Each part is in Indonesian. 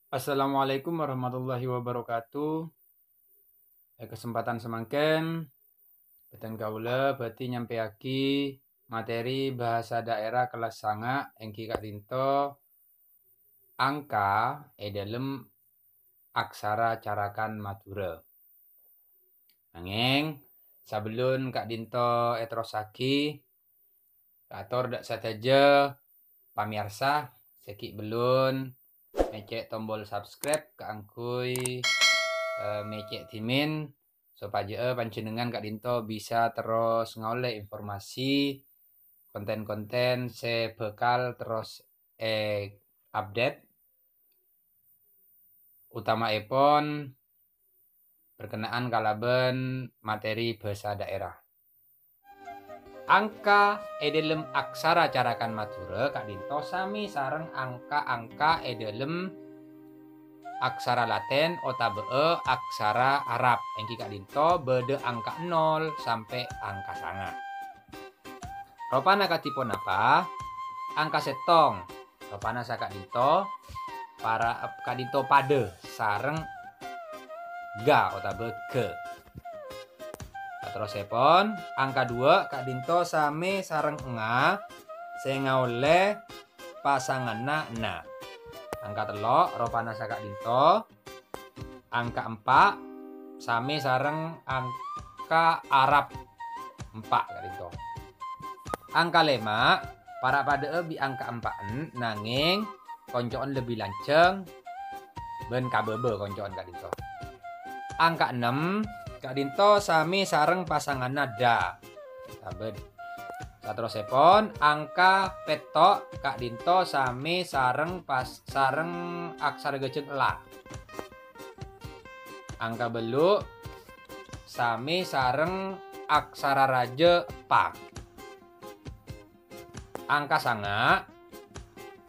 Assalamualaikum warahmatullahi wabarakatuh. Kesempatan semangken beten kaula berarti nyampeaki materi bahasa daerah kelas sanga engki Kak Dinto angka dalam aksara carakan Madura. Nanging sebelum Kak Dinto etrosaki atur dak saja pamirsa seki belum mecek tombol subscribe keangkui mecek timin supaya panjenengan Kak Dinto bisa terus ngoleh informasi konten-konten saya bekal terus update utama epon berkenaan kalaben materi bahasa daerah. Angka dalam aksara carakan Madura Kak Dinto sami sareng angka-angka dalam aksara Latin otabe aksara Arab. Engki Kak Dinto bede angka 0 sampai angka sanga. Ropana katipun apa? Angka setong. Ropana sa Kak Dinto para Kak Dinto pade sareng ga otabe ke. Terus epon angka 2 Kak Dinto same sareng nga sehingga oleh pasanganna na. Angka telok ropana sa Kak Dinto angka 4 same sareng angka Arab 4 Kak Dinto. Angka 5 para pada bi angka 4 nanging koncoan lebih lanceng ben kabebe koncoan Kak Dinto. Angka 6 Kak Dinto sami sareng pasangan nada. Sabed. Satros epon angka petok Kak Dinto sami sareng aksara geceng la. Angka belu sami sareng aksara raja pa. Angka sanga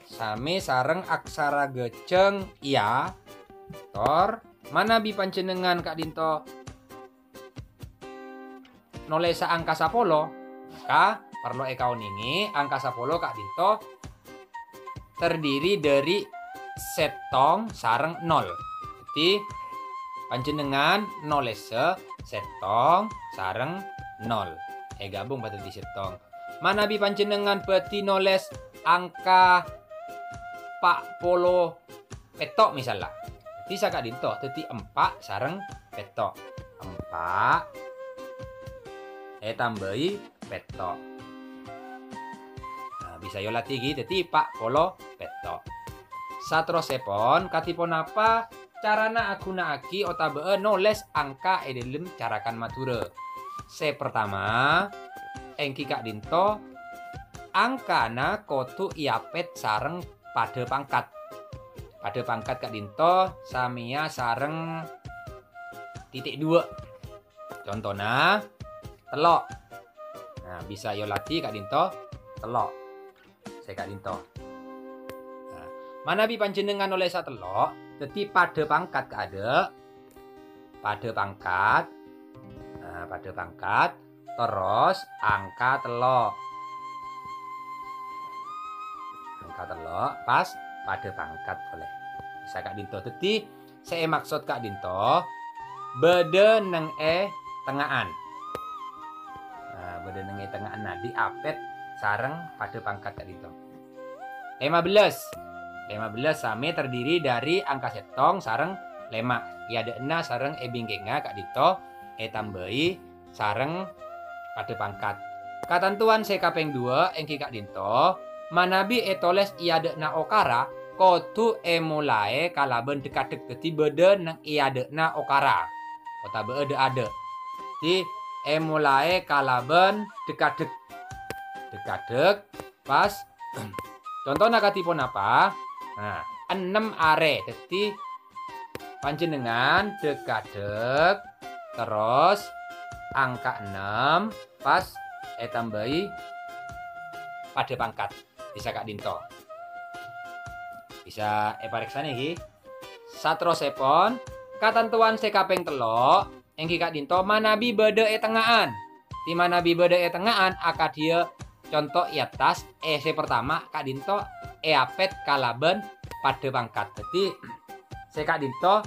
sami sareng aksara geceng iya. Tor mana bi panjenengan Kak Dinto nolesa angka 10 maka perlu kauningi angka 10 Kak Dinto terdiri dari setong sareng 0. Jadi panjenengan nolesa setong sareng 0. Gabung pada di setong. Mana bi panjenengan berarti noles angka 40 petok misalnya. Jadi sa Kak Dinto jadi 4 sareng petok. 4 tambahi petok. Nah, bisa yo latih gitu, jadi pak polo petok. Satros epon katipun apa carana agunakake otabe noles angka dalam carakan Madura. Pertama engki Kak Dinto angkana kotu iapet sareng pada pangkat. Pada pangkat Kak Dinto samia sareng titik 2. Contohnya telok. Nah, bisa yo latih Kak Dinto telok. Saya Kak Dinto. Nah, mana bi panjenengan oleh sa telok, dadi pada pangkat ada. Pada pangkat. Nah, pada pangkat terus angka telok. Angka telok pas pada pangkat boleh. Bisa Kak Dinto. Dadi saya maksud Kak Dinto bede neng tengahan. Beda nengi tengah di apet sareng pada pangkat Kak Dinto. 15 same terdiri dari angka setong sareng 5. Ya ada ena sareng bingkenga Kak Dinto tambahi sareng pada pangkat. Katentuan saya kapeng 2 engki Kak Dinto manabi toles iya ada na okara kotu mulai kalaben dekat dadi beda nang iya ada na okara. Kota bede ada. Di mulai kalaben dekadek pas contohnya katipun apa? Nah, 6 are. Jadi panjenengan dekadek terus angka 6 pas tambahi pada pangkat. Bisa Kak Dinto. Bisa pareksane iki. Satros epon katentuan sekapeng telok engki Kak Dinto manabi bede tengahan. Di manabi bede tengahan akadia contoh iatas pertama Kak Dinto apet kalaben pada pangkat. Jadi Se Kak Dinto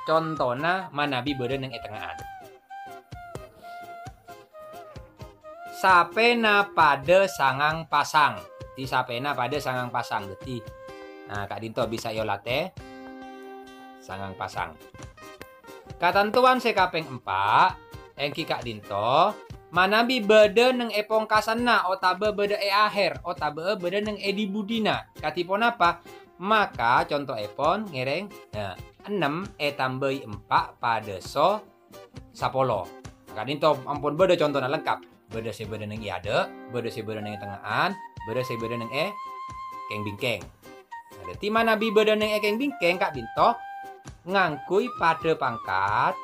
contona manabi beureun nang etengahan. Sapena pada sangang pasang. Di sapena pada sangang pasang. Deti. Nah, Kak Dinto bisa yo late. Sangang pasang. Katentuan se kaping 4, engki Kak Dinto, manabi bede neng epongkasanna otabe bede akhir, otabe bede neng edi budina. Katipun apa? Maka contoh epon ngereng, nah, 6 tambahi 4 pada so sapolo. Kak Dinto ampun bede contohnya lengkap. Bede se bede neng iade, bede se bede neng tengahan, bede se bede neng keng bingkeng. Nah, dadi manabi bede neng keng bingkeng Kak Dinto ngangkui pada pangkat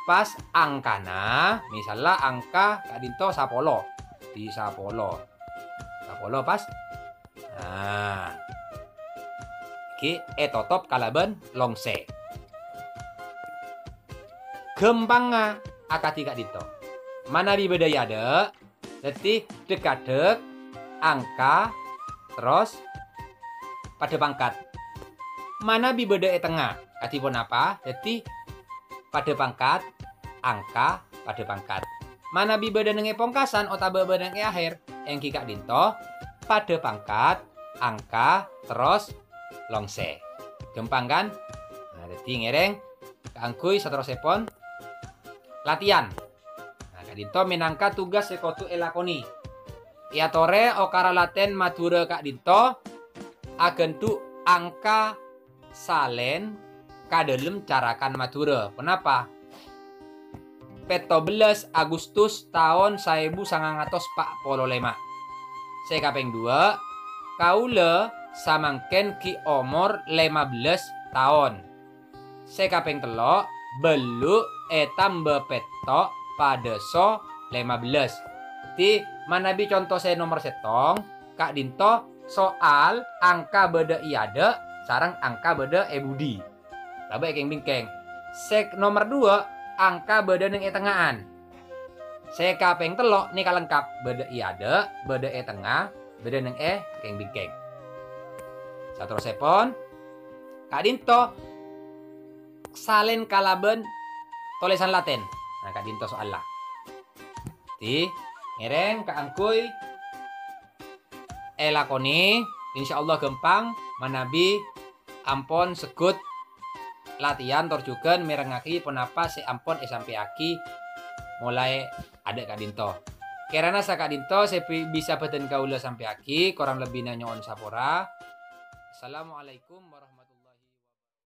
pas angkana, misalnya angka Kak Dinto sapolo di sapolo pas. Nah, iki totop kalaban longse. Gempanga akati Kak Dinto. Manabi beda yade, jadi dekadek angka terus pada pangkat. Manabi beda tengah, katipun apa? Jadi pada pangkat angka pada pangkat. Manabi beda nenge pongkasan otabe beda nenge akhir, engki Kak Dinto pada pangkat angka terus longse. Gampang kan? Nah, jadi ngereng kaangkuy saterusipun latihan. Nah, Kak Dinto minangka tugas sekotu elakoni. Iatore okara laten mature Kak Dinto agentu angka salen kadelem carakan mature. Kenapa? 17 Agustus tahun 1945. Se kaping 2, kaula samangken ki umur 15 tahun. Se kaping 3, belu tambah petok pada so 15. Jadi manabi contoh saya nomor setong, Kak Dinto soal angka beda iade sarang angka beda budi. Tapi keng bingkeng. Sek nomor 2 angka beda neng tengahan. Sek kaping 3 nih kalengkap beda iade, beda tengah, beda neng keng bingkeng. Saterusipun Kak Dinto salen kalaben tulisan Latin. Nah, Kak Dinto soal lah. Di ngereng kaangkuy lakoni insyaallah gampang manabi ampon segut latihan torjugan merengaki penapa si ampon sampai aki mulai ada Kak Dinto. Karena sa Kak Dinto saya bisa beten kaula sampai aki kurang lebih nyoon sapora. Assalamualaikum warahmatullahi